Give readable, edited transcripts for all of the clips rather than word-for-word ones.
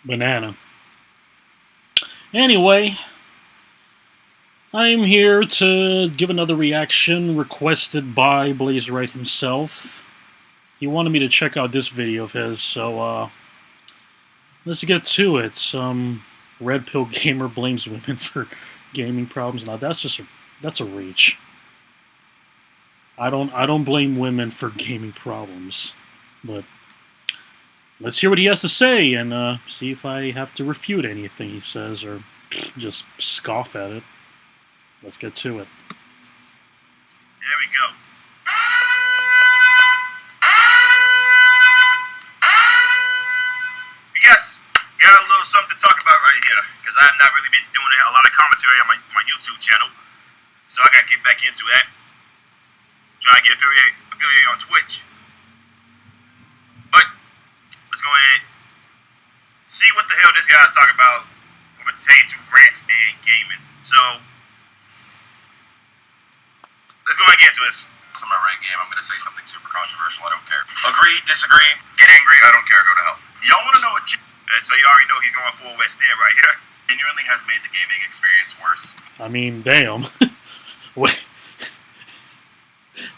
Banana. Anyway, I'm here to give another reaction requested by Blaze Wright himself. He wanted me to check out this video of his, so let's get to it. Redpill Gamer blames women for gaming problems. Now that's a reach. I don't blame women for gaming problems, but let's hear what he has to say and see if I have to refute anything he says or just scoff at it. Let's get to it. There we go. Yes, got a little something to talk about right here because I have not really been doing a lot of commentary on my YouTube channel, so I gotta get back into that. Trying to get affiliate on Twitch. But let's go ahead and see what the hell this guy's talking about when it pertains to rants and gaming. So let's go ahead and get into this. It's my rank game. I'm going to say something super controversial. I don't care. Agree, disagree, get angry. I don't care. Go to hell. Y'all want to know what? So you already know he's going full West End right here. Genuinely has made the gaming experience worse. I mean, damn.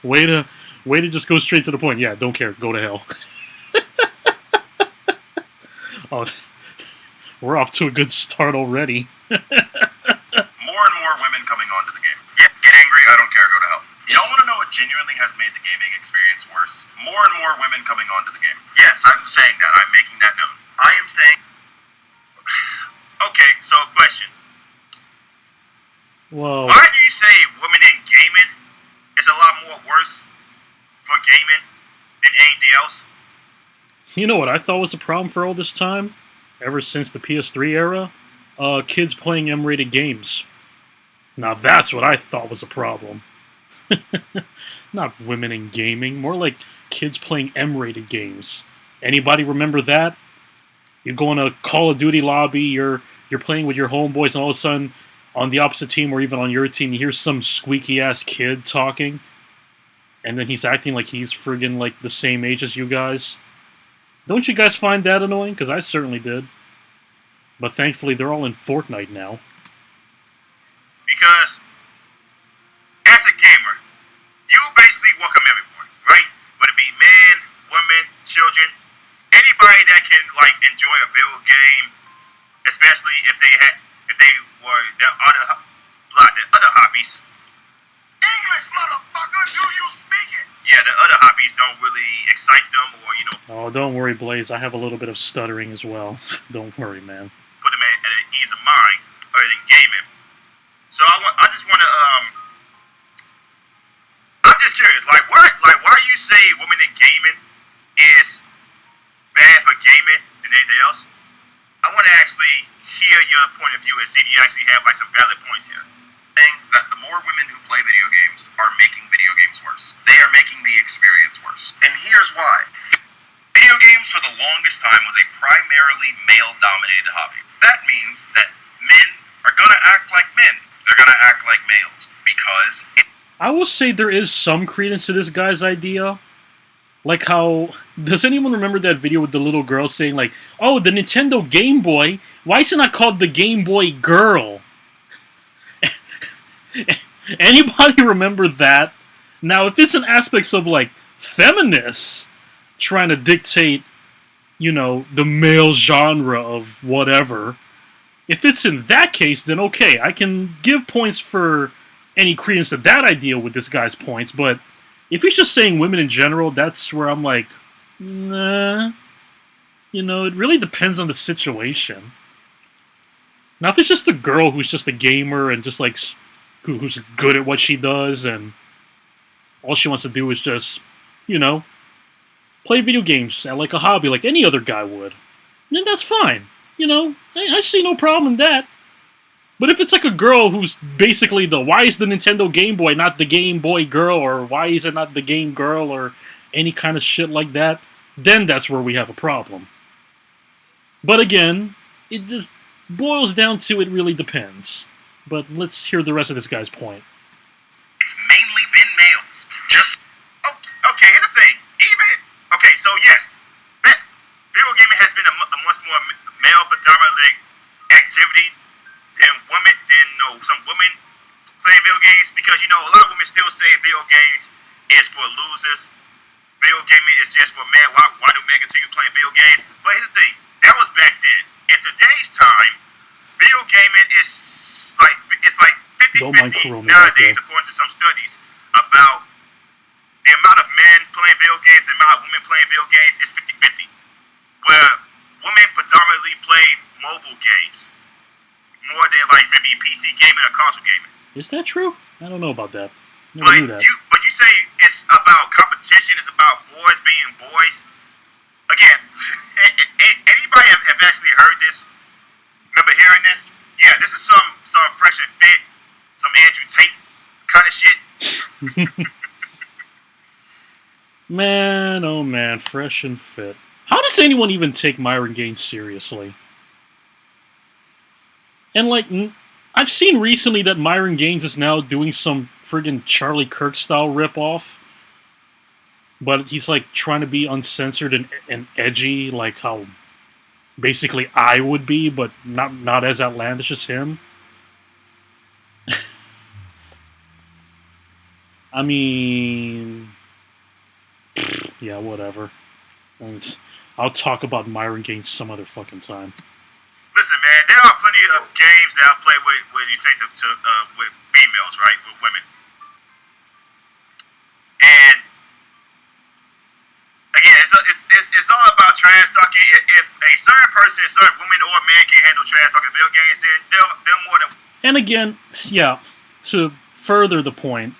Way to just go straight to the point. Yeah, don't care. Go to hell. Oh, we're off to a good start already. More and more women coming onto the game. Yeah, get angry. I don't care. Go to hell. Y'all want to know what genuinely has made the gaming experience worse? More and more women coming onto the game. Yes, I'm saying that. I'm making that known. I am saying... Okay, so question. Whoa. Why do you say women in gaming is a lot more worse for gaming than anything else? You know what I thought was the problem for all this time? Ever since the PS3 era? Kids playing M-rated games. Now that's what I thought was a problem. Not women in gaming, more like kids playing M-rated games. Anybody remember that? You go in a Call of Duty lobby, you're playing with your homeboys, and all of a sudden, on the opposite team or even on your team, you hear some squeaky-ass kid talking, and then he's acting like he's friggin' like the same age as you guys. Don't you guys find that annoying? Because I certainly did. But thankfully, they're all in Fortnite now. Because as a gamer, you basically welcome everyone, right? Whether it be men, women, children, anybody that can like enjoy a video game, especially if they were their other hobbies. English, motherfucker, do you speak it? Yeah, the other hobbies don't really excite them, or Oh, don't worry, Blaze. I have a little bit of stuttering as well. Don't worry, man. Put them at an ease of mind other than gaming. So I'm just curious, why you say women in gaming is bad for gaming than anything else? I want to actually hear your point of view and see if you actually have like some valid points here. Saying that the more women who play video games are making video games worse. They are making the experience worse. And here's why. Video games for the longest time was a primarily male-dominated hobby. That means that men are going to act like men. They're going to act like males because... I will say there is some credence to this guy's idea. Like how... Does anyone remember that video with the little girl saying like, oh, the Nintendo Game Boy? Why is it not called the Game Boy Girl? Anybody remember that? Now, if it's an aspects of like feminists trying to dictate, you know, the male genre of whatever, if it's in that case, then okay, I can give points for any credence to that idea with this guy's points, but if he's just saying women in general, that's where I'm like, nah. You know, it really depends on the situation. Now, if it's just a girl who's just a gamer and just like who's good at what she does and all she wants to do is just, you know, play video games at like a hobby like any other guy would, then that's fine. You know, I see no problem in that. But if it's like a girl who's basically why is the Nintendo Game Boy not the Game Boy Girl, or why is it not the Game Girl, or any kind of shit like that, then that's where we have a problem. But again, it just boils down to it really depends. But let's hear the rest of this guy's point. It's mainly been males. Just... Okay, here's the thing. So yes, video gaming has been a much more male predominant activity than some women playing video games, because a lot of women still say video games is for losers. Video gaming is just for men. Why do men continue playing video games? But here's the thing, that was back then. In today's time, video gaming is like 50-50 nowadays, according to some studies about the amount of men playing video games, the amount of women playing video games is 50-50. Where women predominantly play mobile games more than like maybe PC gaming or console gaming. Is that true? I don't know about that. Never knew that. But you say it's about competition, it's about boys being boys. Again, anybody have actually heard this? Remember hearing this? Yeah, this is some Fresh and Fit, some Andrew Tate kind of shit. Man, oh man, Fresh and Fit. How does anyone even take Myron Gaines seriously? And like, I've seen recently that Myron Gaines is now doing some friggin' Charlie Kirk style ripoff. But he's like trying to be uncensored and edgy, like how basically I would be, but not as outlandish as him. I mean, yeah, whatever. I'll talk about Myron Gaines some other fucking time. Listen, man, there are plenty of games that I play with you take with females, right, with women, and again, it's all about trash talking. If a certain person, a certain woman or man can handle trash talking video games, then they're more than. And again, yeah, to further the point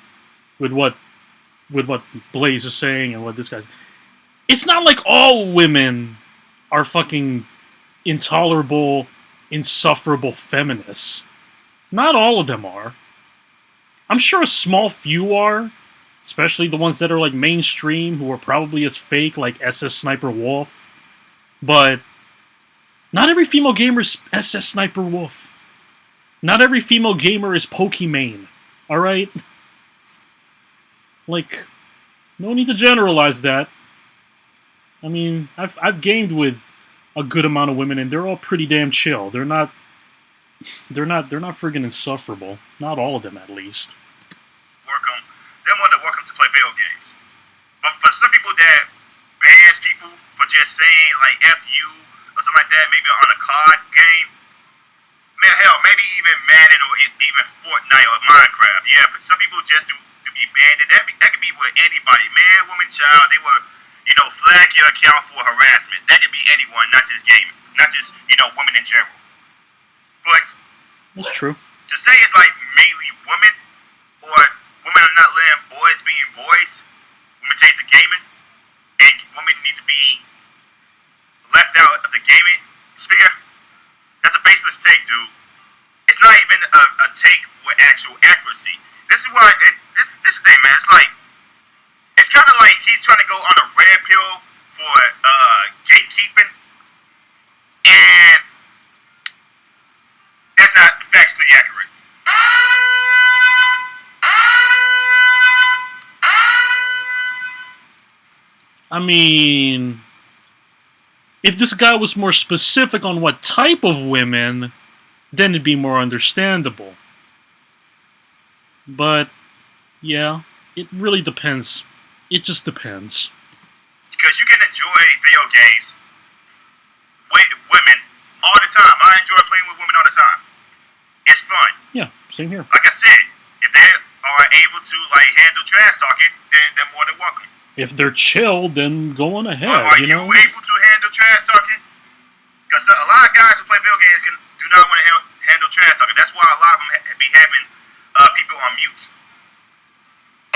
with what Blaze is saying and what this guy's, it's not like all women are fucking intolerable, insufferable feminists. Not all of them are. I'm sure a small few are, especially the ones that are like mainstream, who are probably as fake like SS Sniper Wolf. But not every female gamer is SS Sniper Wolf. Not every female gamer is Pokimane. Alright? Like, no need to generalize that. I mean, I've gamed with a good amount of women, and they're all pretty damn chill. They're not friggin' insufferable. Not all of them, at least. They're more than welcome to play video games. But for some people that bans people for just saying like F you or something like that, maybe on a card game, man, hell, maybe even Madden or even Fortnite or Minecraft. Yeah, but some people just do be banned. That could be with anybody, man, woman, child. They were, flag your account for harassment. That could be anyone, not just gaming, not just women in general. But that's true. To say it's like mainly women, or women are not letting boys being boys, women taste the gaming, and women need to be left out of the gaming sphere. That's a baseless take, dude. It's not even a take with actual accuracy. This is why this thing, man. It's kind of like he's trying to go on a red pill for gatekeeping, and that's not factually accurate. I mean, if this guy was more specific on what type of women, then it'd be more understandable. But, yeah, it really depends. It just depends. Because you can enjoy video games with women all the time. I enjoy playing with women all the time. It's fun. Yeah, same here. Like I said, if they are able to handle trash talking, then they're more than welcome. If they're chill, then go on ahead. Are you able to handle trash talking? Because a lot of guys who play video games do not want to handle trash talking. That's why a lot of them be having people on mute.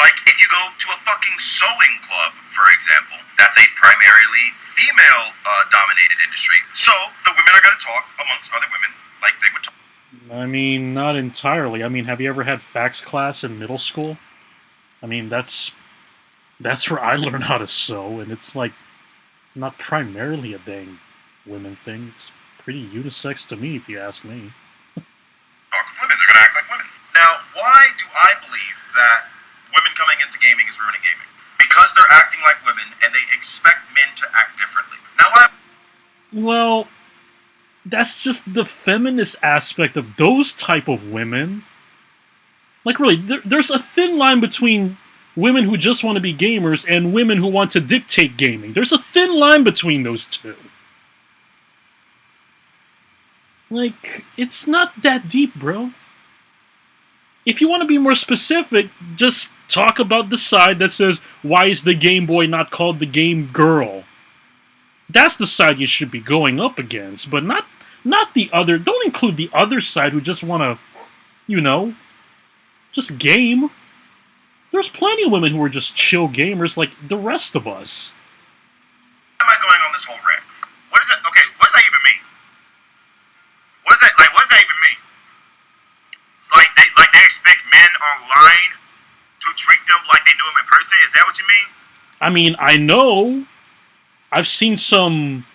Like, if you go to a fucking sewing club, for example, that's a primarily female-dominated industry. So, the women are going to talk amongst other women like they would talk. I mean, not entirely. I mean, have you ever had fax class in middle school? I mean, that's where I learned how to sew, and it's like not primarily a dang women thing. It's pretty unisex to me, if you ask me. Talk with women, they're going to act like women. Now, why do I believe that women coming into gaming is ruining gaming? Because they're acting like women, and they expect men to act differently. Now, well, that's just the feminist aspect of those type of women. Like, really, there's a thin line between women who just want to be gamers and women who want to dictate gaming. There's a thin line between those two. Like, it's not that deep, bro. If you want to be more specific, just talk about the side that says, why is the Game Boy not called the Game Girl? That's the side you should be going up against, but not the other. Don't include the other side who just want to, just game. There's plenty of women who are just chill gamers like the rest of us. Why am I going on this whole rant? What is that? Okay, what does that even mean? What does that even mean? It's like they expect men online to treat them like they knew them in person. Is that what you mean? I mean, I know. I've seen some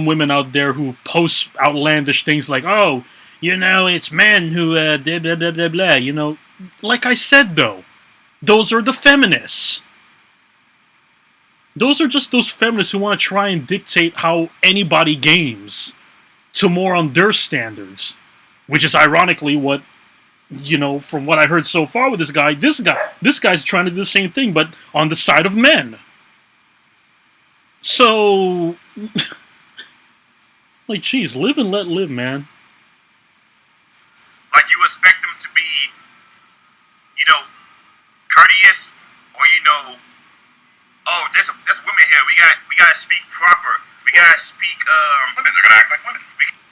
women out there who post outlandish things like, oh, it's men who blah, blah, blah, blah, blah, Like I said, though, those are the feminists. Those are just those feminists who want to try and dictate how anybody games to more on their standards. Which is ironically what, from what I heard so far with this guy's trying to do the same thing, but on the side of men. So, like, geez, live and let live, man. Like, you expect them to be, courteous, or oh, there's women here. We gotta speak proper. We gotta speak. Women, they're gonna act like women.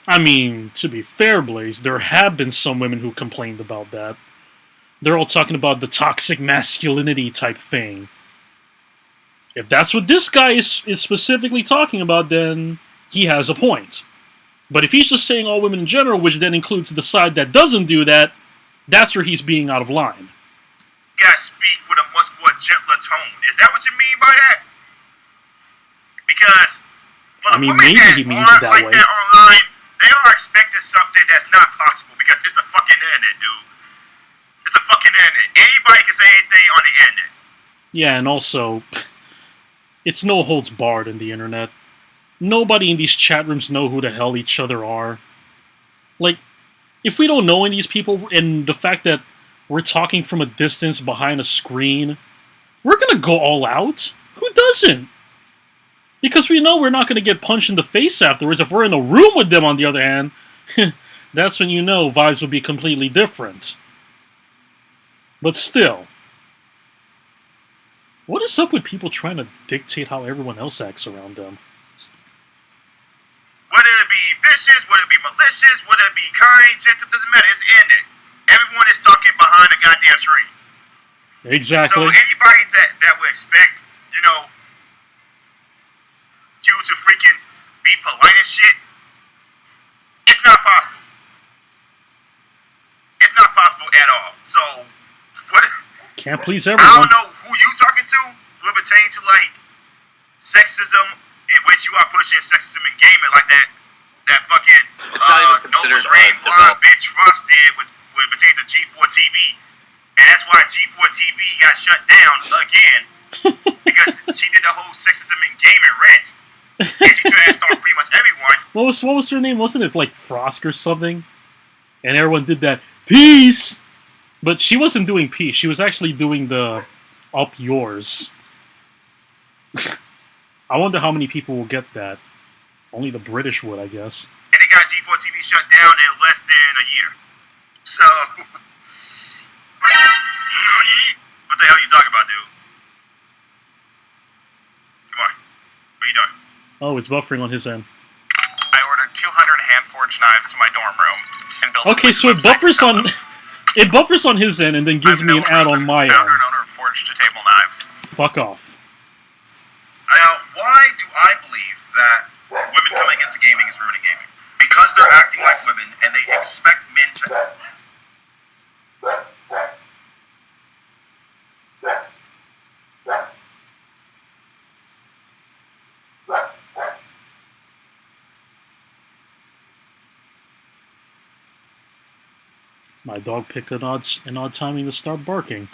I mean, to be fair, Blaze, there have been some women who complained about that. They're all talking about the toxic masculinity type thing. If that's what this guy is specifically talking about, then he has a point. But if he's just saying all women in general, which then includes the side that doesn't do that, that's where he's being out of line. You gotta speak with a much more gentler tone. Is that what you mean by that? Because for the women maybe that he means aren't it that like way. that online, they are expecting something that's not possible because it's the fucking internet, dude. It's the fucking internet. Anybody can say anything on the internet. Yeah, and also, it's no holds barred in the internet. Nobody in these chat rooms know who the hell each other are. Like, if we don't know any of these people, and the fact that we're talking from a distance behind a screen, we're gonna go all out. Who doesn't? Because we know we're not gonna get punched in the face afterwards. If we're in a room with them, on the other hand, that's when vibes will be completely different. But still, what is up with people trying to dictate how everyone else acts around them? Whether it be vicious, whether it be malicious, whether it be kind, gentle, doesn't matter. It's ended. Everyone is talking behind a goddamn screen. Exactly. So anybody that would expect, you to freaking be polite and shit, it's not possible. It's not possible at all. So, what? Can't please everyone. I don't know who you talking to will pertain to, like, sexism, in which you are pushing sexism in gaming, like that fucking it's not even considered nose ring blonde bitch Frost did with pertaining to G4 TV. And that's why G4 TV got shut down again, because she did the whole sexism in gaming rant. And she trashed on pretty much everyone. What was her name? Wasn't it like Frost or something? And everyone did that peace, but she wasn't doing peace. She was actually doing the up yours. I wonder how many people will get that. Only the British would, I guess. And they got G4 TV shut down in less than a year. So, what the hell are you talking about, dude? Come on, what are you doing? Oh, it's buffering on his end. I ordered 200 hand-forged knives to my dorm room and built. Okay, so it buffers on his end and then gives me an ad on my end. Founder and owner of Forged to Table Knives. Fuck off. Now, why do I believe that women coming into gaming is ruining gaming? Because they're acting like women and they expect men to... My dog picked an odd timing to start barking.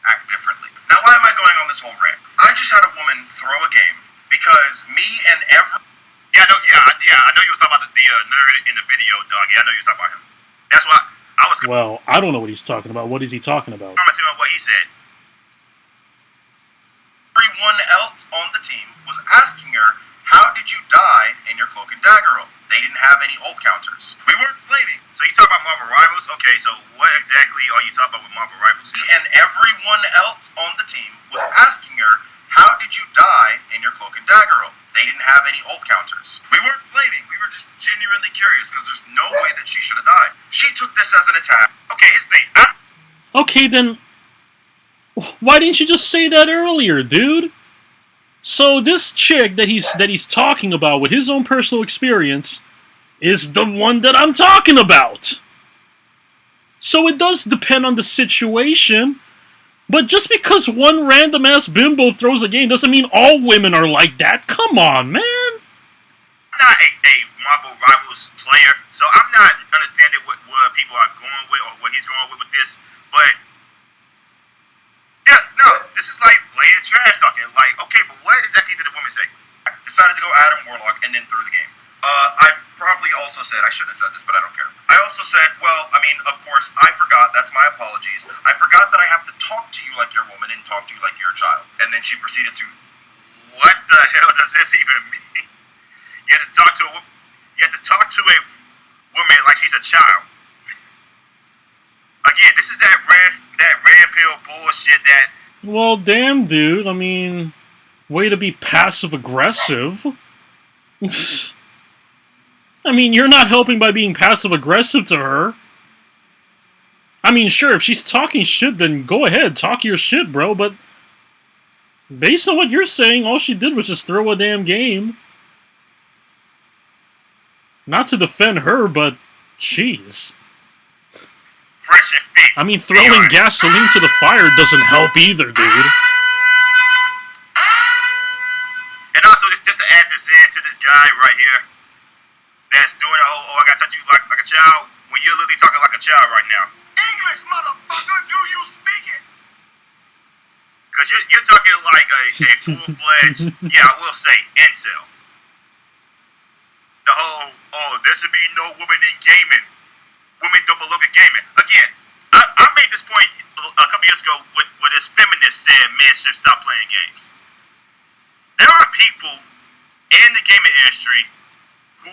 act differently. Now, why am I going on this whole rant? I just had a woman throw a game because me and every... Yeah, Yeah, I know you was talking about the nerd in the video, dog. Yeah, I know you was talking about him. That's why I was Well, I don't know what he's talking about. What is he talking about? commenting on what he said. Everyone else on the team was asking her, how did you die in your cloak and dagger role? They didn't have any ult counters. We weren't flaming. So you talking about Marvel Rivals? Okay, so what exactly are you talking about with Marvel Rivals? And everyone else on the team was asking her, how did you die in your cloak and dagger role? They didn't have any ult counters. We weren't flaming. We were just genuinely curious because there's no way that she should have died. She took this as an attack. Okay, here's the thing. Okay, then why didn't you just say that earlier, dude? So this chick that he's talking about with his own personal experience is the one that I'm talking about. So it does depend on the situation, but just because one random ass bimbo throws a game doesn't mean all women are like that. Come on, man. I'm not a Marvel Rivals player, so I'm not understanding what people are going with or what he's going with this, but yeah, no, this is like blatant trash talking. Like, okay, but what exactly did the woman say? I decided to go Adam Warlock and then threw the game. I probably also said, I shouldn't have said this, but I don't care. I also said, well, I mean, of course, I forgot. That's my apologies. I forgot that I have to talk to you like you're a woman and talk to you like you're a child. And then she proceeded to, What the hell does this even mean? You have to talk to a woman like she's a child. Again, this is that red pill bullshit that. Well, damn, dude. I mean, way to be passive aggressive. I mean, you're not helping by being passive aggressive to her. I mean, sure, if she's talking shit, then go ahead, talk your shit, bro. But based on what you're saying, all she did was just throw a damn game. Not to defend her, but jeez. Fresh and fit. I mean, throwing gasoline to the fire doesn't help either, dude. And also, just to add this in to this guy right here that's doing a whole, I gotta touch you like a child, when you're literally talking like a child right now. English, motherfucker, do you speak it? Because you're talking like a full-fledged, yeah, I will say, incel. The whole, there should be no women in gaming. Women don't belong in gaming. Again, I made this point a couple years ago where this feminist said men should stop playing games. There are people in the gaming industry who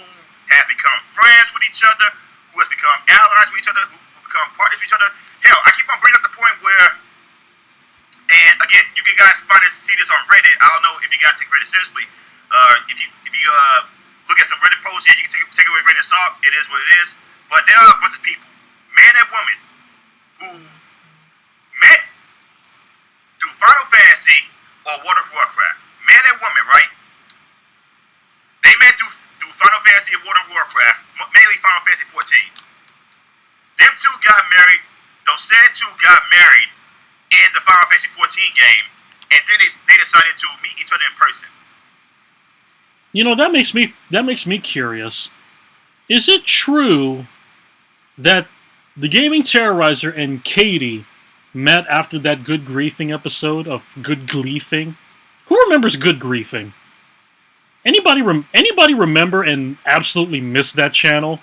have become friends with each other, who have become allies with each other, who become partners with each other. Hell, I keep on bringing up the point where, and again, you can guys see this on Reddit. I don't know if you guys take Reddit seriously. If you look at some Reddit posts, yeah, you can take away Reddit salt. It is what it is. But there are a bunch of people, man and woman, who met through Final Fantasy or World of Warcraft. Man and woman, right? They met through Final Fantasy and World of Warcraft, mainly Final Fantasy 14. Them two got married. Those said two got married in the Final Fantasy 14 game, and then they decided to meet each other in person. You know, that makes me curious. Is it true that the Gaming Terrorizer and Katie met after that Good Griefing episode of Good Gleefing? Who remembers Good Griefing? Anybody remember and absolutely miss that channel?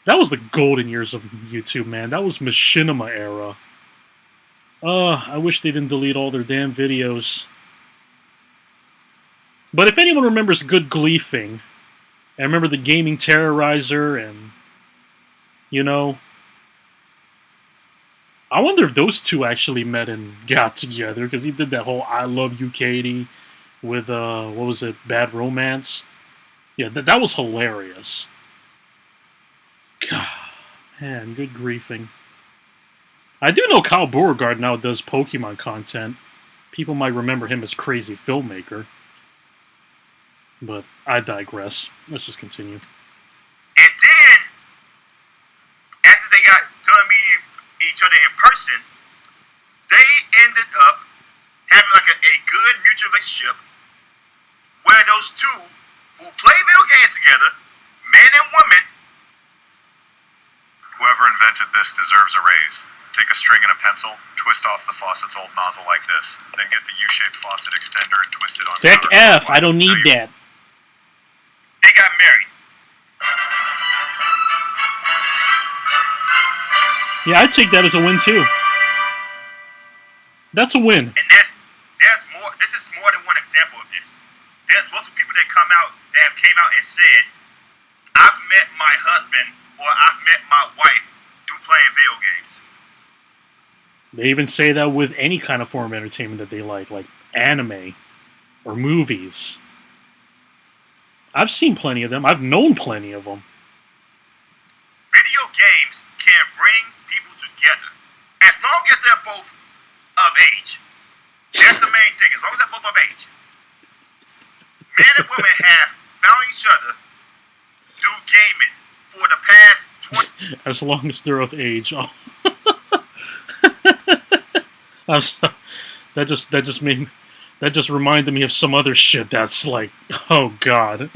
That was the golden years of YouTube, man. That was Machinima era. I wish they didn't delete all their damn videos. But if anyone remembers Good Gleefing, and remember the Gaming Terrorizer, and, you know, I wonder if those two actually met and got together, because he did that whole I Love You, Katie, with, what was it, Bad Romance? Yeah, that was hilarious. God, man, Good Griefing. I do know Kyle Beauregard now does Pokemon content. People might remember him as Crazy Filmmaker. But I digress. Let's just continue. And then, after they got done meeting each other in person, they ended up having like a good mutual relationship where those two who play video games together, man and woman. Whoever invented this deserves a raise. Take a string and a pencil, twist off the faucet's old nozzle like this, then get the U-shaped faucet extender and twist it on. Deck F, I don't need that. They got got married. Yeah, I'd take that as a win too. That's a win. And there's more. This is more than one example of this. There's multiple people that have came out and said, "I've met my husband or I've met my wife through playing video games." They even say that with any kind of form of entertainment that they like anime or movies. I've seen plenty of them. I've known plenty of them. Video games can bring people together as long as they're both of age. That's the main thing. As long as they're both of age, men and women have found each other through gaming for the past 20. As long as they're of age. Oh. That just reminded me of some other shit that's like, oh god. 20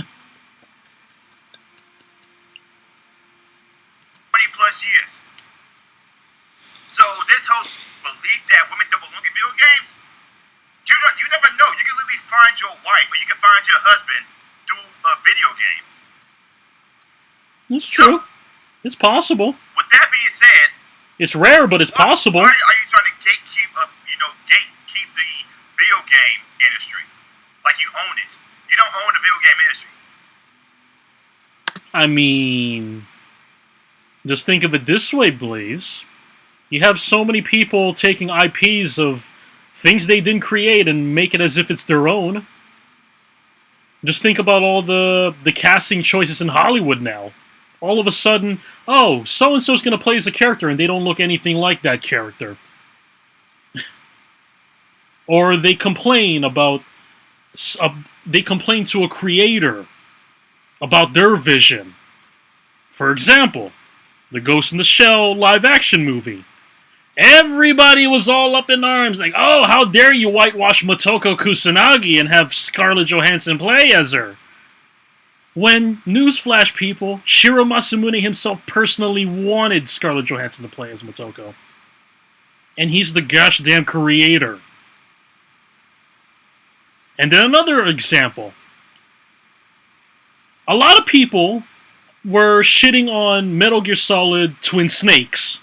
plus years. So this whole belief that women don't belong in video games, you never know. You can literally find your wife or you can find your husband through a video game. It's true. It's possible. With that being said, it's rare, but it's possible. Why are you trying to gatekeep the video game industry? Like you own it. You don't own the video game industry. I mean, just think of it this way, Blaze. You have so many people taking IPs of things they didn't create and make it as if it's their own. Just think about all the casting choices in Hollywood now. All of a sudden, oh, so-and-so's going to play as a character and they don't look anything like that character. Or they complain about... they complain to a creator about their vision. For example, the Ghost in the Shell live-action movie. Everybody was all up in arms, like, oh, how dare you whitewash Motoko Kusanagi and have Scarlett Johansson play as her? When, newsflash people, Shiro Masamune himself personally wanted Scarlett Johansson to play as Motoko. And he's the gosh damn creator. And then another example. A lot of people were shitting on Metal Gear Solid Twin Snakes,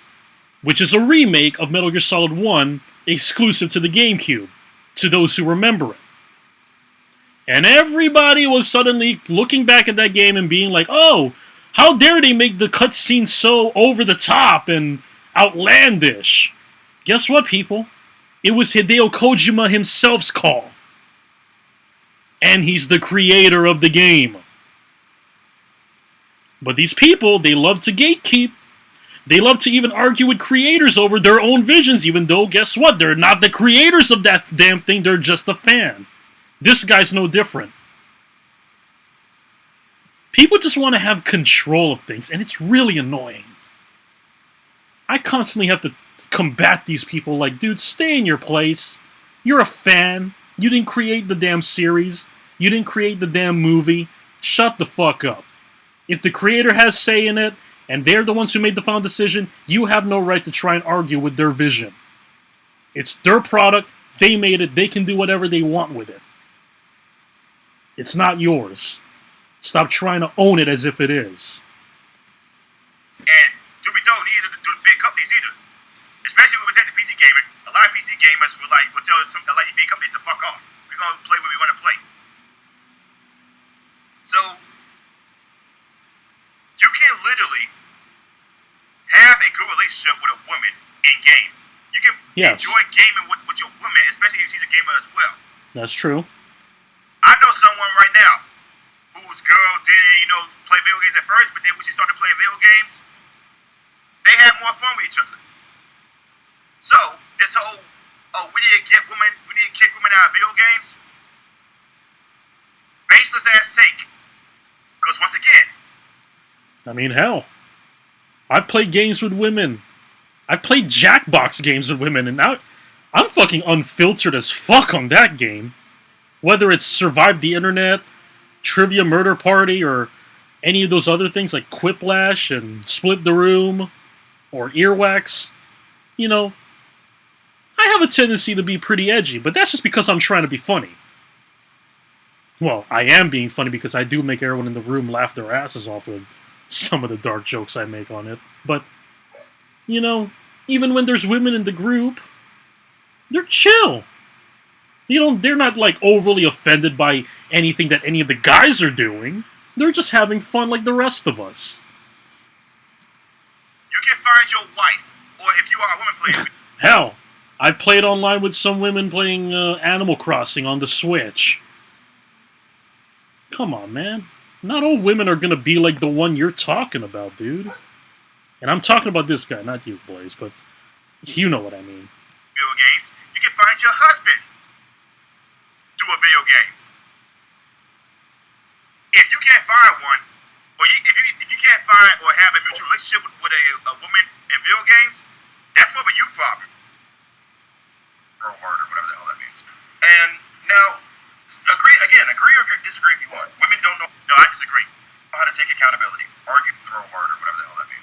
which is a remake of Metal Gear Solid 1 exclusive to the GameCube, to those who remember it. And everybody was suddenly looking back at that game and being like, oh, how dare they make the cutscene so over the top and outlandish? Guess what, people? It was Hideo Kojima himself's call. And he's the creator of the game. But these people, they love to gatekeep. They love to even argue with creators over their own visions, even though, guess what? They're not the creators of that damn thing, they're just a fan. This guy's no different. People just want to have control of things, and it's really annoying. I constantly have to combat these people like, dude, stay in your place. You're a fan. You didn't create the damn series. You didn't create the damn movie. Shut the fuck up. If the creator has say in it, and they're the ones who made the final decision, you have no right to try and argue with their vision. It's their product, they made it, they can do whatever they want with it. It's not yours. Stop trying to own it as if it is. And to be told, neither do the big companies either. Especially when we take the PC gaming, a lot of PC gamers will tell a lot of big companies to fuck off. We're gonna play what we want to play. So you can literally have a good relationship with a woman in game. You can enjoy gaming with your woman, especially if she's a gamer as well. That's true. I know someone right now whose girl didn't, play video games at first, but then when she started playing video games, they had more fun with each other. So this whole, we need to kick women out of video games, baseless ass take. Because once again, I mean, hell, I've played games with women. I've played Jackbox games with women, and now I'm fucking unfiltered as fuck on that game. Whether it's Survive the Internet, Trivia Murder Party, or any of those other things like Quiplash and Split the Room, or Earwax, I have a tendency to be pretty edgy, but that's just because I'm trying to be funny. Well, I am being funny because I do make everyone in the room laugh their asses off with some of the dark jokes I make on it. But, you know, even when there's women in the group, they're chill. They're not, like, overly offended by anything that any of the guys are doing. They're just having fun like the rest of us. You can find your wife, or if you are a woman playing... Hell, I've played online with some women playing Animal Crossing on the Switch. Come on, man. Not all women are gonna be like the one you're talking about, dude. And I'm talking about this guy, not you, boys, but you know what I mean. Video games, you can find your husband do a video game. If you can't find one, or if you can't find or have a mutual relationship with a woman in video games, that's more of a you problem. Grow harder, whatever the hell that means. And now, agree or disagree if you want. Women don't know. No, I disagree. How to take accountability. Argue, throw harder, whatever the hell that means.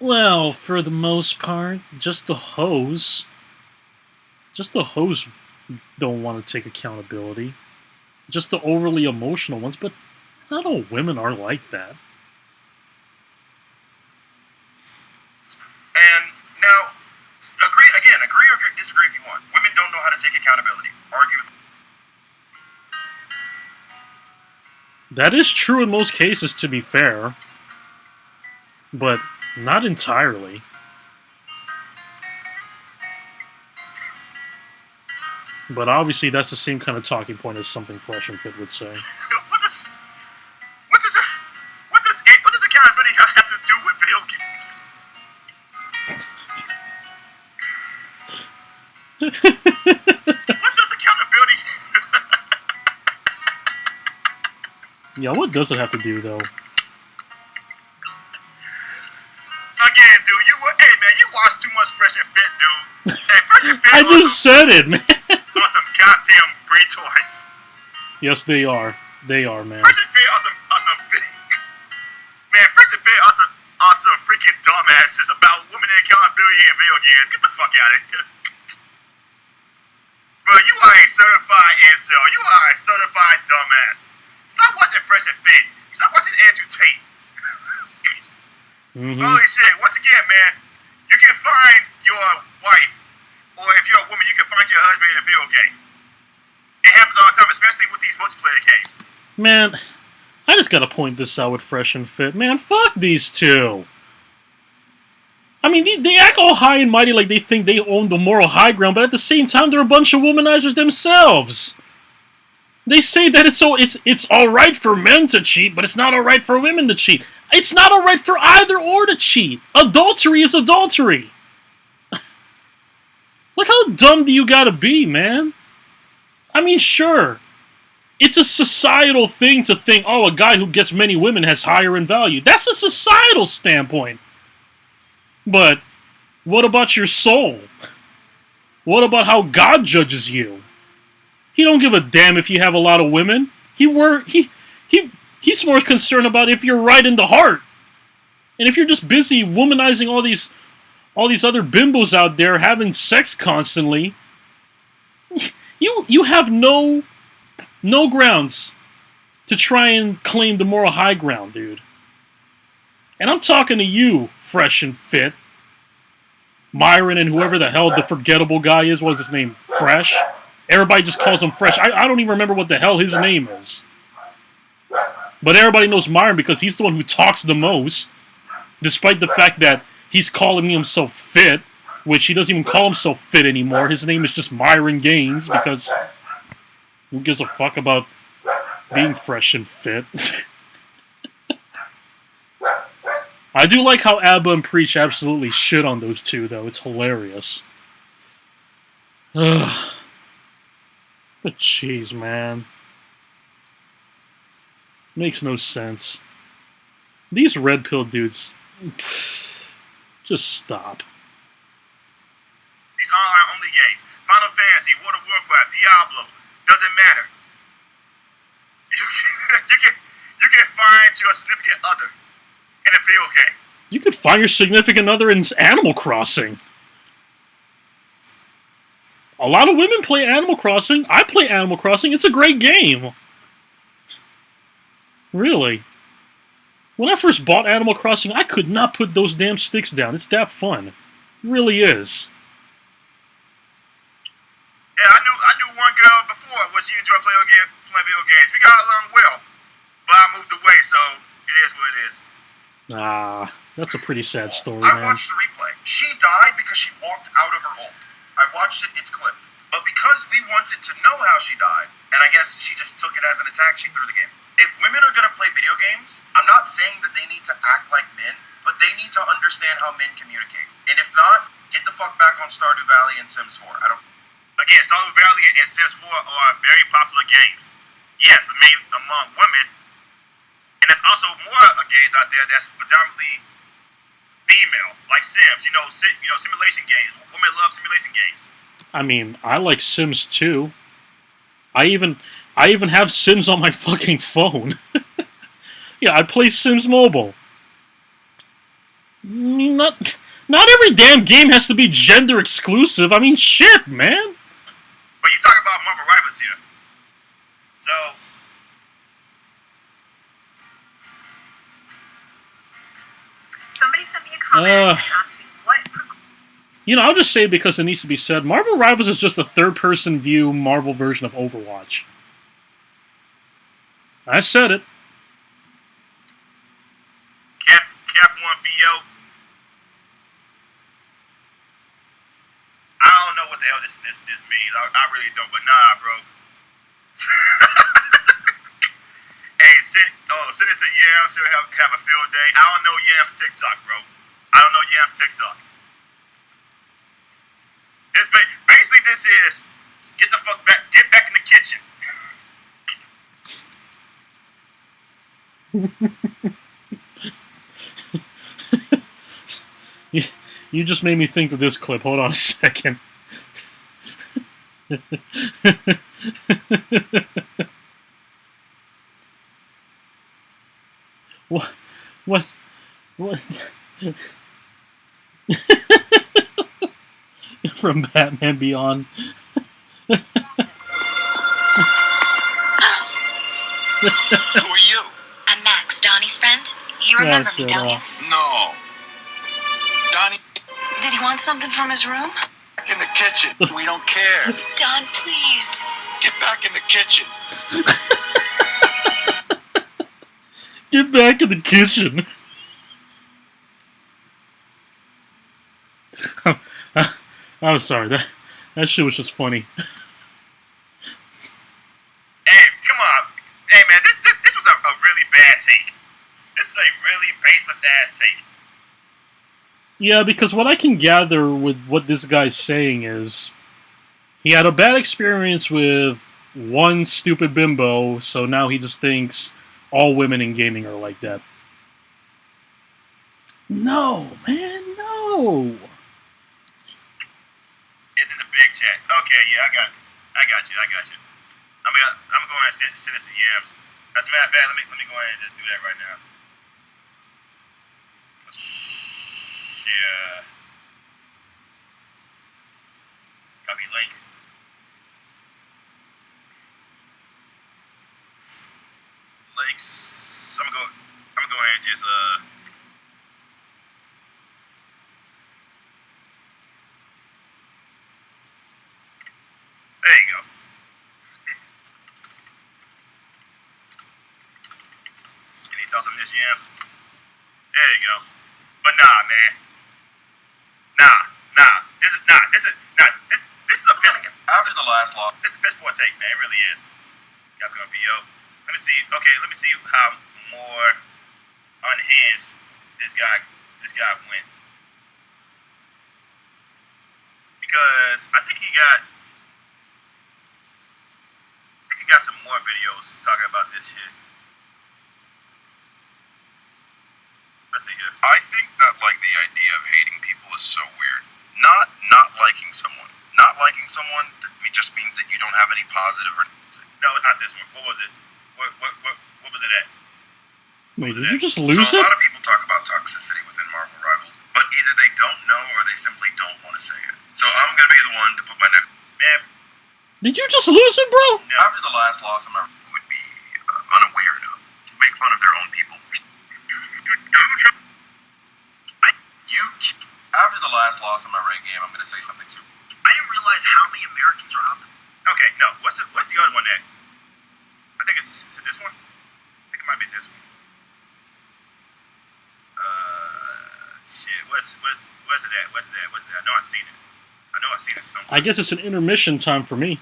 Well, for the most part, just the hoes. Just the hoes don't want to take accountability. Just the overly emotional ones, but not all women are like that. And now, agree or disagree if you want. Women don't know how to take accountability. Argue. That is true in most cases, to be fair. But not entirely. But obviously that's the same kind of talking point as something Fresh and Fit would say. What does accountability have to do with video games? What does accountability? Yeah, what does it have to do, though? Again, dude, hey man, you watch too much Fresh and Fit, dude. Hey, Fresh and Fit I just said it, man. are some goddamn retards. Yes, they are. They are, man. Fresh and Fit are some big... Man, Fresh and Fit are some freaking dumbasses about women and accountability in video games. Get the fuck out of here. Bro, you are a certified incel. You are a certified dumbass. Stop watching Fresh and Fit. Stop watching Andrew Tate. Holy shit. Once again, man, you can find your wife, or if you're a woman, you can find your husband in a video game. It happens all the time, especially with these multiplayer games. Man, I just gotta point this out with Fresh and Fit. Man, fuck these two. I mean, they act all high and mighty like they think they own the moral high ground, but at the same time, they're a bunch of womanizers themselves. They say that it's all right for men to cheat, but it's not all right for women to cheat. It's not all right for either or to cheat. Adultery is adultery. Like, how dumb do you gotta be, man? I mean, sure. It's a societal thing to think, oh, a guy who gets many women has higher in value. That's a societal standpoint. But what about your soul? What about how God judges you? He don't give a damn if you have a lot of women. He's more concerned about if you're right in the heart. And if you're just busy womanizing all these other bimbos out there having sex constantly, you have no grounds to try and claim the moral high ground, dude. And I'm talking to you, Fresh and Fit. Myron and whoever the hell the forgettable guy is. What's his name? Fresh? Everybody just calls him Fresh. I don't even remember what the hell his name is. But everybody knows Myron because he's the one who talks the most. Despite the fact that he's calling himself Fit, which he doesn't even call himself Fit anymore. His name is just Myron Gaines because who gives a fuck about being fresh and fit? I do like how Abba and Preach absolutely shit on those two, though. It's hilarious. Ugh. But jeez, man. Makes no sense. These red pill dudes... just stop. These online-only games. Final Fantasy, World of Warcraft, Diablo. Doesn't matter. You can find your significant other in a video game. You could find your significant other in Animal Crossing. A lot of women play Animal Crossing. I play Animal Crossing. It's a great game. Really. When I first bought Animal Crossing, I could not put those damn sticks down. It's that fun. It really is. Yeah, I knew one girl before where she enjoyed playing video games. We got along well, but I moved away, so it is what it is. Ah, that's a pretty sad story, I man. watched the replay. She died because she walked out of her ult. I watched it, it's clipped. But because we wanted to know how she died, and I guess she just took it as an attack, she threw the game. If women are going to play video games, I'm not saying that they need to act like men, but they need to understand how men communicate. And if not, get the fuck back on Stardew Valley and Sims 4. Again, Stardew Valley and Sims 4 are very popular games. Yes, I mean, among women. And there's also more games out there that's predominantly female, like Sims. Simulation games. Women love simulation games. I mean, I like Sims too. I even have Sims on my fucking phone. Yeah, I play Sims Mobile. Not every damn game has to be gender exclusive. I mean, shit, man. But you talking about Marvel Rivals here. So, somebody sent me a comment and asked me what. I'll just say it because it needs to be said. Marvel Rivals is just a third-person view Marvel version of Overwatch. I said it. Cap 1BO. I don't know what the hell this means. I really don't, but nah, bro. Hey, send it to Yams. She'll have a field day. I don't know Yams TikTok, bro. I don't know Yams TikTok. Basically, this is get back in the kitchen. You just made me think of this clip. Hold on a second. What? From Batman Beyond. Who are you? I'm Max, Donnie's friend. You remember me, don't you? No. Donnie, Did he want something from his room? back in the kitchen. We don't care. Don, please. Get back in the kitchen. Get back in the kitchen. I'm sorry. That shit was just funny. Hey, come on. Hey, man, this was a really bad take. This is a really baseless ass take. Yeah, because what I can gather with what this guy's saying is he had a bad experience with one stupid bimbo, so now he just thinks all women in gaming are like that. No, man, no. It's in the big chat. Okay, yeah, I got you. I'm gonna go ahead and send this to Yams. As a matter of fact, let me go ahead and just do that right now. Share. Copy link. Links. I'm gonna go ahead and just there you go. Any thoughts on this, Yams? There you go. But nah, man. This is a piss. After the last loss, This is a piss poor take, man. It really is. Capcom VO. Let me see. Okay, let me see how more unhinged this guy went. Because I think he got some more videos talking about this shit. Let's see here. I think that the idea of hating people is so weird. Not liking someone. Not liking someone just means that you don't have any positive or. No, it's not this one. What was it? What was it at? Wait, did you just lose So a it? lot of people talk about toxicity within Marvel Rivals, but either they don't know or they simply don't want to say it. So I'm gonna be the one to put my neck. Man, Did you just lose it, bro? no. After the last loss, I would be unaware enough to make fun of last loss in my rank game, I'm gonna say something too. I didn't realize how many Americans are out there. Okay, no. What's the other one that? I think is it this one? I think it might be this one. Shit. What's it at? What's it at? I know I've seen it somewhere. I guess it's an intermission time for me.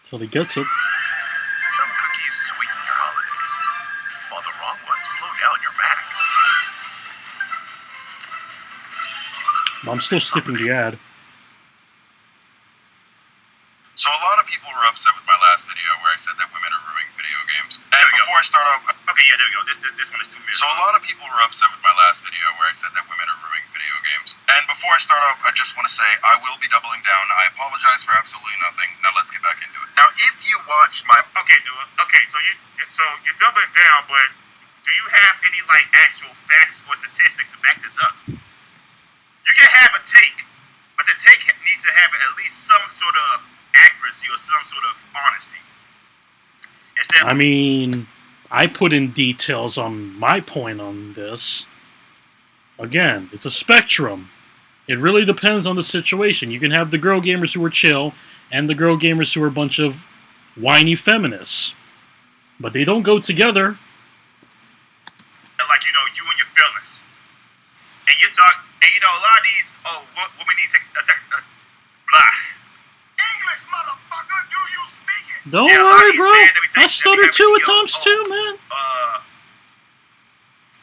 Till he gets it. Some cookies sweeten your holidays, while the wrong ones slow down your Mac. I'm still skipping the ad. So a lot of people were upset with my last video where I said that women are ruining video games. And before I start off... Okay, yeah, there we go. This one is 2 minutes. So a lot of people were upset with my last video where I said that women are ruining video games. And before I start off, I just want to say I will be doubling down. I apologize for absolutely nothing. Now let's get back into it. Now, if you watched my... Okay, dude. Okay, so you're doubling down, but do you have any like actual facts or statistics to back this up? You can have a take, but the take needs to have at least some sort of accuracy or some sort of honesty. I mean, I put in details on my point on this. Again, it's a spectrum. It really depends on the situation. You can have the girl gamers who are chill and the girl gamers who are a bunch of whiny feminists. But they don't go together. Like, you and your feelings. And you talk, and a lot of these, women need to blah. English, motherfucker, do you speak it? Don't worry, bro. I stutter too at times too, man.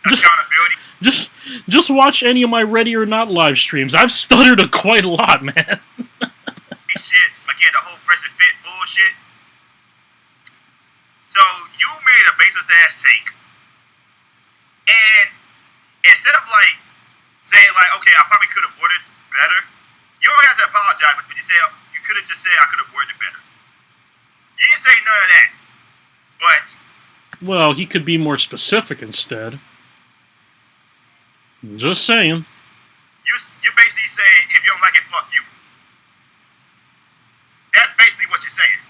Accountability. Just watch any of my Ready or Not live streams. I've stuttered quite a lot, man. Shit, again, the whole fresh and fit bullshit. So you made a baseless ass take, and instead of like saying like, okay, I probably could have worded better, you don't have to apologize, but you say you could have just said I could have worded better. You didn't say none of that, but well, he could be more specific instead. Just saying. You're basically saying if you don't like it, fuck you. That's basically what you're saying.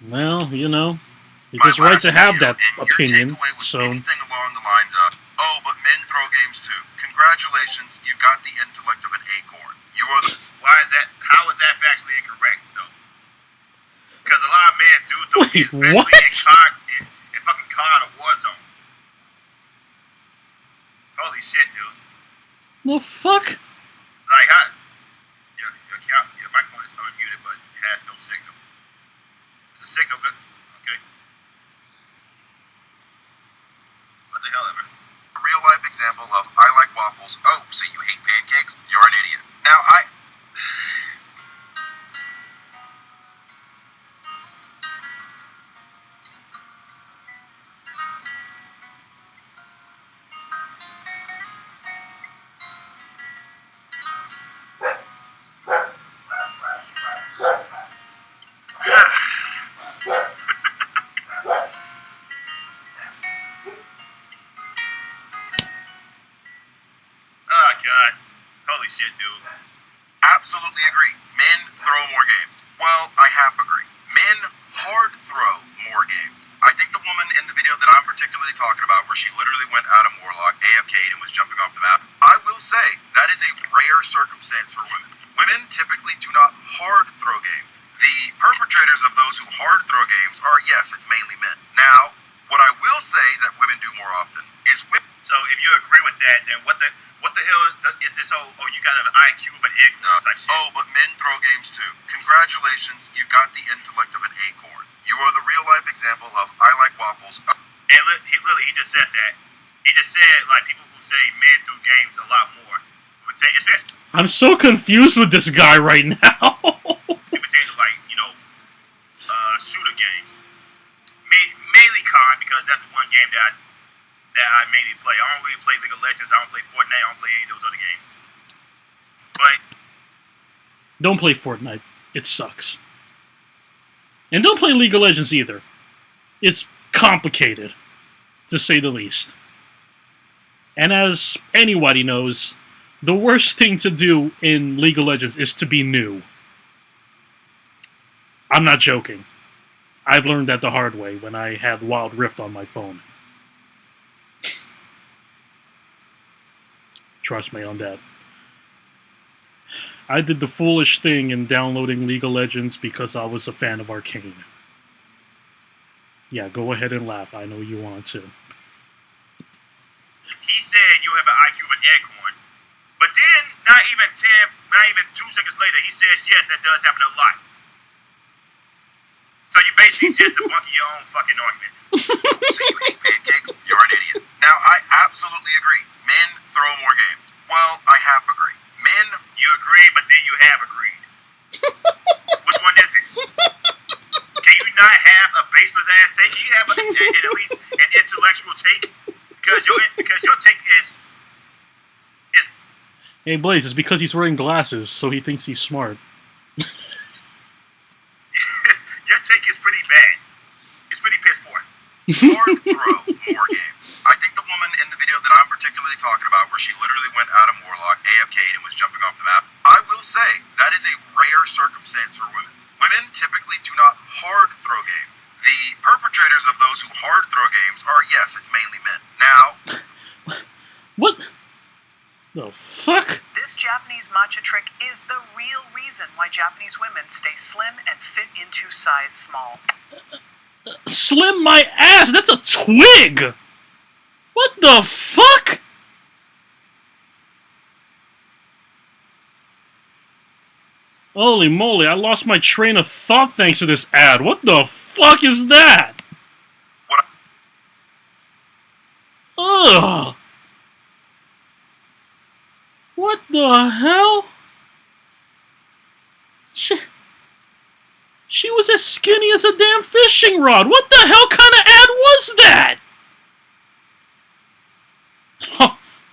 Well, it's his right to have that opinion. So anything along the lines of, oh, but men throw games too. Congratulations, you've got the intellect of an acorn. You are the... Why is that? How is that factually incorrect, though? Because a lot of men do throw games, especially in fucking COD or Warzone. Holy shit, dude. the fuck? Like, how? Your microphone is unmuted, but it has no signal. Is the signal good? Okay. What the hell ever? A real life example of I like waffles. Oh, so you hate pancakes? You're an idiot. Now Oh, God. Holy shit, dude. absolutely agree. Men throw more games. Well, I half agree. Men hard throw more games. I think the woman in the video that I'm particularly talking about, where she literally went out of Warlock, AFK'd, and was jumping off the map, I will say that is a rare circumstance for women. Women typically do not hard throw games. The perpetrators of those who hard throw games are, yes, it's mainly men. Now, what I will say that women do more often is women. So if you agree with that, then what the hell is this whole, you got an IQ of an egg type shit? Oh, but men throw games too. Congratulations, you've got the intellect of an acorn. You are the real life example of I like waffles. And he just said that. He just said, like, people who say men do games a lot more. Especially I'm so confused with this guy right now. pertaining to, like, shooter games. Mainly COD, because that's the one game that I mainly play. I don't really play League of Legends. I don't play Fortnite. I don't play any of those other games. But Don't play Fortnite. It sucks. And don't play League of Legends either. It's complicated, to say the least. And as anybody knows, the worst thing to do in League of Legends is to be new. I'm not joking. I've learned that the hard way when I had Wild Rift on my phone. Trust me on that. I did the foolish thing in downloading League of Legends because I was a fan of Arcane. Yeah, go ahead and laugh. I know you want to. He said you have an IQ of an acorn. But then, not even 2 seconds later, he says, yes, that does happen a lot. So you basically just debunking your own fucking argument. So you hate pancakes? You're an idiot. Now, I absolutely agree. Men throw more games. Well, I half agree. Men, You agree, but then you have agreed. Which one is it? Can you not have a baseless ass take? Can you have at least an intellectual take? Because your take is Hey, Blaze, it's because he's wearing glasses, so he thinks he's smart. your take is pretty bad. It's pretty piss poor. hard throw more games. I think the woman in the video that I'm particularly talking about, where she literally went out of Warlock, AFK'd, and was jumping off the map, I will say that is a rare circumstance for women. Women typically do not hard throw game. The perpetrators of those who hard throw games are, yes, it's mainly men. Now, What the fuck? This Japanese matcha trick is the real reason why Japanese women stay slim and fit into size small. Slim my ass! That's a twig! What the fuck? Holy moly, I lost my train of thought thanks to this ad. What the fuck is that? what Ugh! What the hell? She was as skinny as a damn fishing rod. What the hell kind of ad was that?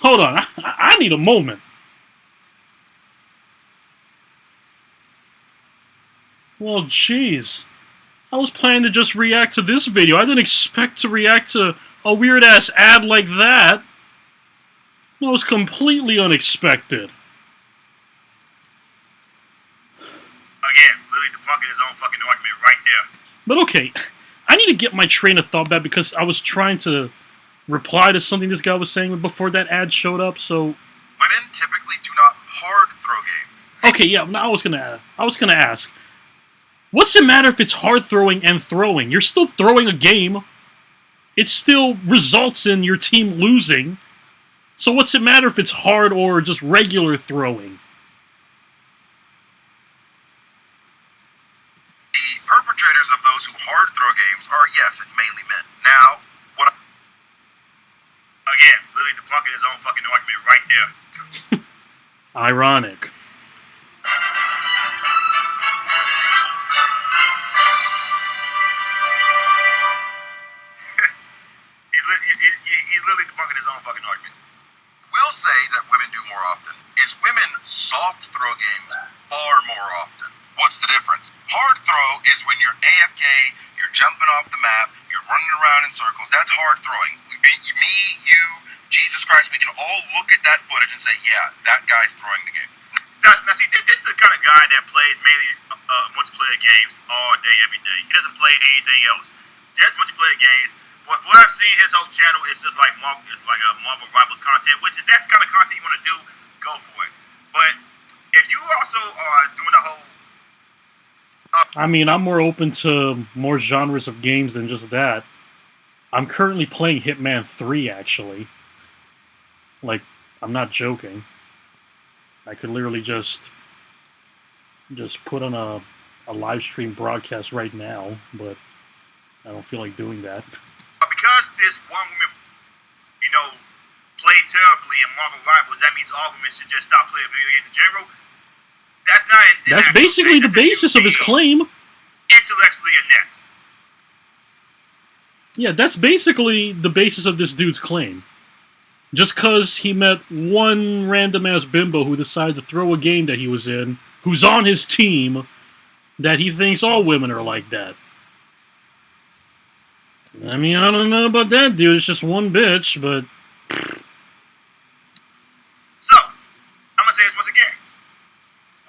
Hold on, I need a moment. Well, jeez. I was planning to just react to this video. I didn't expect to react to a weird-ass ad like that. That was completely unexpected. Again, literally debunking his own fucking argument right there. But okay, I need to get my train of thought back because I was trying to reply to something this guy was saying before that ad showed up, so... women typically do not hard throw game. Okay, yeah, now I was gonna ask. What's it matter if it's hard throwing and throwing? You're still throwing a game. It still results in your team losing. So what's it matter if it's hard or just regular throwing? The perpetrators of those who hard throw games are, yes, it's mainly men. Now, Again, literally debunking his own fucking argument right there. Ironic. He's literally debunking his own fucking argument. will say that women do more often is women soft throw games far more often. What's the difference? Hard throw is when you're AFK, you're jumping off the map, you're running around in circles. That's hard throwing. Me, you, Jesus Christ, we can all look at that footage and say, yeah, that guy's throwing the game. Now see, this is the kind of guy that plays mainly multiplayer games all day, every day. He doesn't play anything else. Just multiplayer games. But from what I've seen, his whole channel is just like Marvel Rivals content, which is that's the kind of content you want to do, go for it. But if you also are doing the whole I mean, I'm more open to more genres of games than just that. I'm currently playing Hitman 3, actually. Like, I'm not joking. I could literally just put on a live stream broadcast right now, but I don't feel like doing that. because this one woman, played terribly in Marvel Rivals, that means all women should just stop playing video games in general. That's not an That's actual basically statement. the That's basis of his being claim. Intellectually inept. Yeah, that's basically the basis of this dude's claim. Just because he met one random-ass bimbo who decided to throw a game that he was in, who's on his team, that he thinks all women are like that. I mean, I don't know about that dude, it's just one bitch, but... So, I'm gonna say this once again.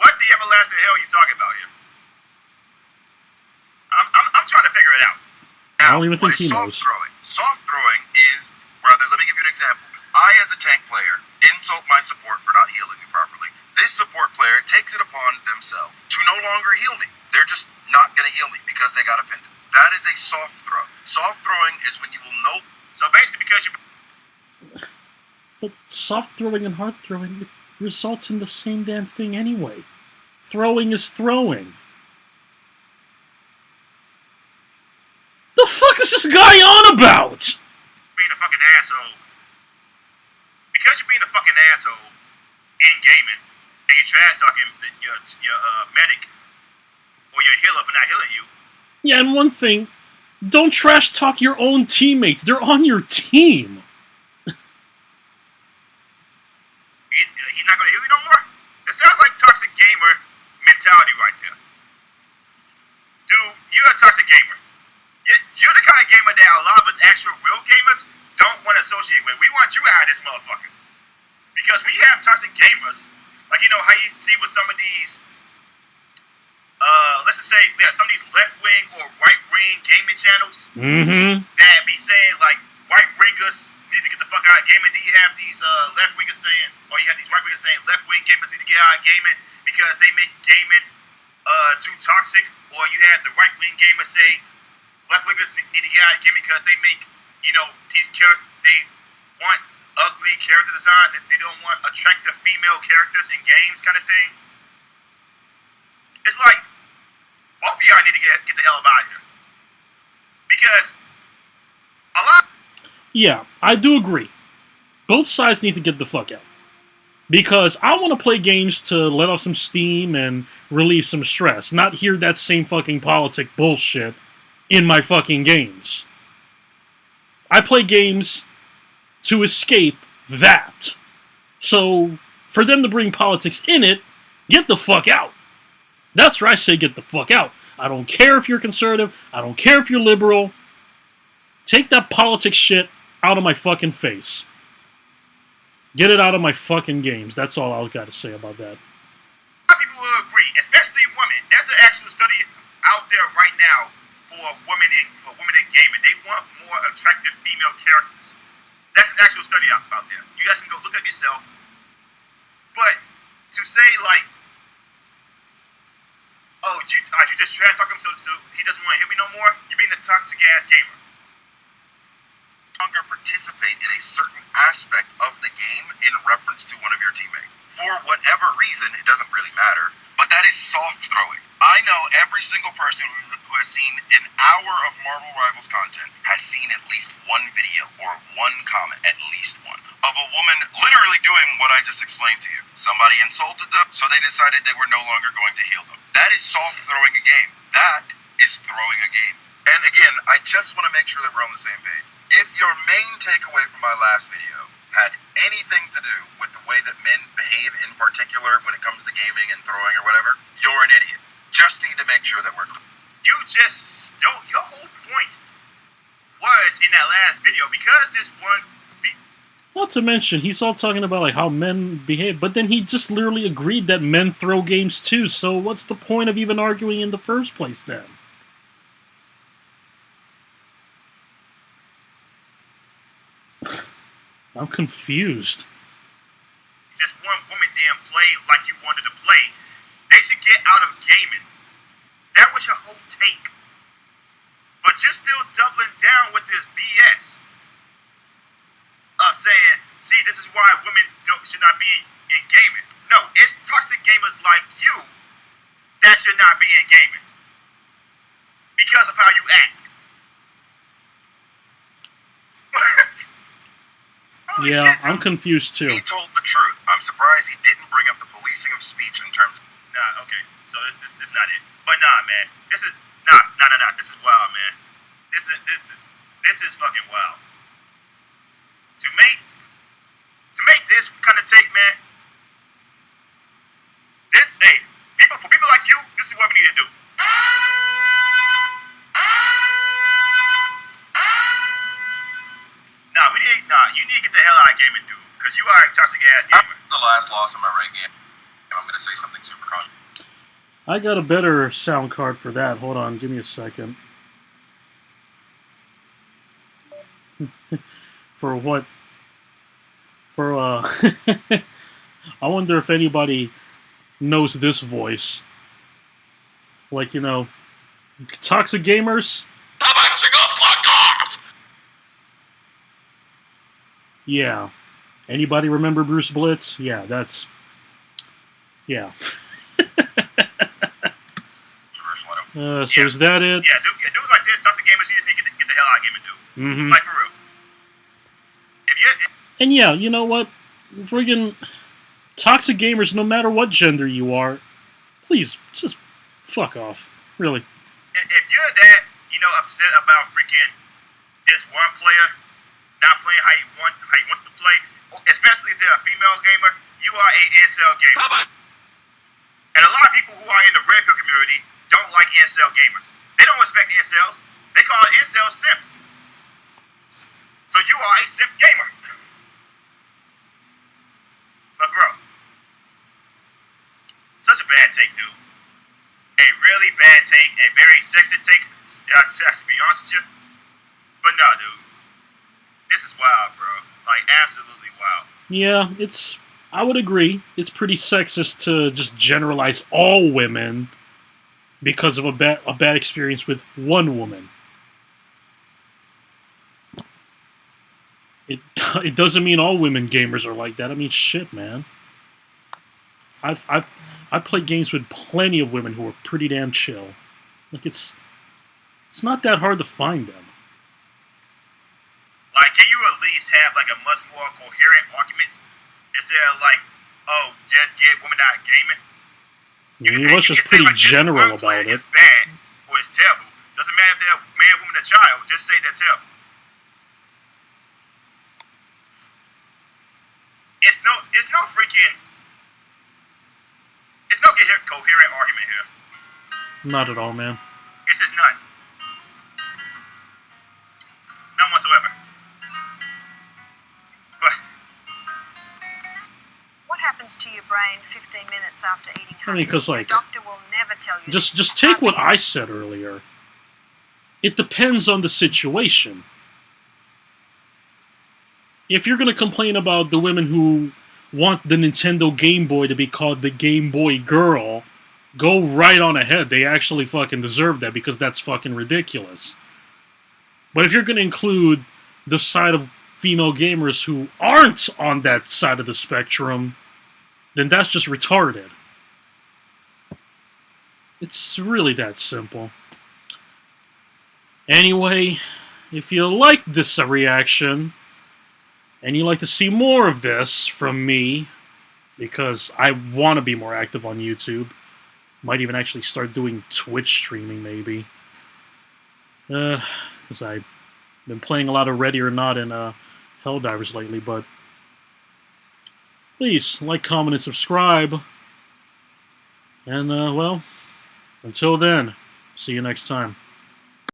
What the everlasting hell are you talking about here? I'm trying to figure it out. I don't even think what is he soft knows. throwing? Soft throwing is, rather, let me give you an example. I, as a tank player, insult my support for not healing me properly. this support player takes it upon themselves to no longer heal me. They're just not going to heal me because they got offended. That is a soft throw. Soft throwing is when you will know. So basically, because you But soft throwing and hard throwing results in the same damn thing anyway. Throwing is throwing. The fuck is this guy on about? being a fucking asshole, because you're being a fucking asshole in gaming, and you trash talking your medic or your healer for not healing you. Yeah, and one thing, don't trash talk your own teammates. They're on your team. He's not gonna heal you no more. That sounds like toxic gamer mentality right there. Dude, you're a toxic gamer. You're the kind of gamer that a lot of us actual real gamers don't want to associate with. We want you out of this motherfucker. Because when you have toxic gamers, like you know how you see with some of these, let's just say some of these left-wing or right-wing gaming channels that be saying like right-wingers need to get the fuck out of gaming. Do you have these left-wingers saying, or you have these right-wingers saying left-wing gamers need to get out of gaming because they make gaming too toxic? Or you have the right-wing gamers say left-wingers need to get out of gaming because they make, they want ugly character designs. They don't want attractive female characters in games kind of thing. It's like, both of y'all need to get the hell up out of here. Because a lot... Yeah, I do agree. Both sides need to get the fuck out. Because I want to play games to let off some steam and release some stress, not hear that same fucking politic bullshit in my fucking games. I play games to escape that. So, for them to bring politics in it, get the fuck out. That's where I say get the fuck out. I don't care if you're conservative. I don't care if you're liberal. Take that politics shit out of my fucking face. Get it out of my fucking games. That's all I've got to say about that. People will agree, especially women. There's an actual study out there right now for women in gaming. They want more attractive female characters. That's an actual study out there. You guys can go look up yourself. But to say like, oh, you just trash talking him so he doesn't want to hear me no more? You're being a toxic ass gamer. Longer participate in a certain aspect of the game in reference to one of your teammates. For whatever reason, it doesn't really matter, but that is soft throwing. I know every single person who has seen an hour of Marvel Rivals content has seen at least one video or one comment, at least one, of a woman literally doing what I just explained to you. Somebody insulted them, so they decided they were no longer going to heal them. That is soft throwing a game. That is throwing a game. And again, I just want to make sure that we're on the same page. If your main takeaway from my last video had anything to do with the way that men behave in particular when it comes to gaming and throwing or whatever, you're an idiot. Just need to make sure that we're clear. Your whole point was in that last video, because this one... Not to mention, he's all talking about like how men behave, but then he just literally agreed that men throw games too, so what's the point of even arguing in the first place then? I'm confused. This one woman didn't play like you wanted to play. They should get out of gaming. That was your whole take. But you're still doubling down with this BS. Saying, see, this is why women should not be in gaming. No, it's toxic gamers like you that should not be in gaming. Because of how you act. What? Holy Yeah, shit, I'm confused too. He told the truth. I'm surprised he didn't bring up the policing of speech in terms of... Nah, okay. So this not it. But nah, man. This is nah. This is wild, man. This is fucking wild. To make this kind of take, man. For people like you, this is what we need to do. You need to get the hell out of gaming, dude. Because you are a toxic ass gamer. The last loss in my rank game, I'm going to say something super controversial. I got a better sound card for that. Hold on, give me a second. For what? For, I wonder if anybody knows this voice. Like, you know, toxic gamers. Fuck off! Yeah. Anybody remember Bruce Blitz? Yeah, that's... Yeah. So is that it? Yeah, dudes like this, toxic gamers, you just need to get the hell out of gaming, dude. Mm-hmm. Like, for real. And yeah, you know what? Friggin' toxic gamers, no matter what gender you are, please, just fuck off. Really. If you're that, you know, upset about freaking this one player not playing how you want to play, especially if they're a female gamer, you are a incel gamer. And a lot of people who are in the Redpill community don't like incel gamers. They don't respect incels. They call it incel simps. So you are a simp gamer. But bro, such a bad take, dude. A really bad take, a very sexist take. I have to be honest with you. But no, dude. This is wild, bro. Like, absolutely wild. Yeah, I would agree. It's pretty sexist to just generalize all women because of a bad experience with one woman. It doesn't mean all women gamers are like that. I mean, shit, man. I've played games with plenty of women who are pretty damn chill. Like, it's not that hard to find them. Like, can you at least have like a much more coherent argument instead of like, oh, just get women out of gaming? Let's just pretty general about it. It's bad or it's terrible. Doesn't matter if they're a man, woman, or child. Just say they're terrible. It's no freaking. It's no coherent argument here. Not at all, man. It's just none. None whatsoever. But What happens to your brain 15 minutes after eating honey? I mean, because, like, Your doctor will never tell you just this. take what I said earlier. It depends on the situation. If you're going to complain about the women who want the Nintendo Game Boy to be called the Game Boy Girl, go right on ahead. They actually fucking deserve that because that's fucking ridiculous. But if you're going to include the side of female gamers who aren't on that side of the spectrum, then that's just retarded. It's really that simple. Anyway, if you like this reaction, and you like to see more of this from me, because I want to be more active on YouTube, might even actually start doing Twitch streaming, maybe. Because I've been playing a lot of Ready or Not and Helldivers lately, but please like, comment, and subscribe. And, well, until then, see you next time.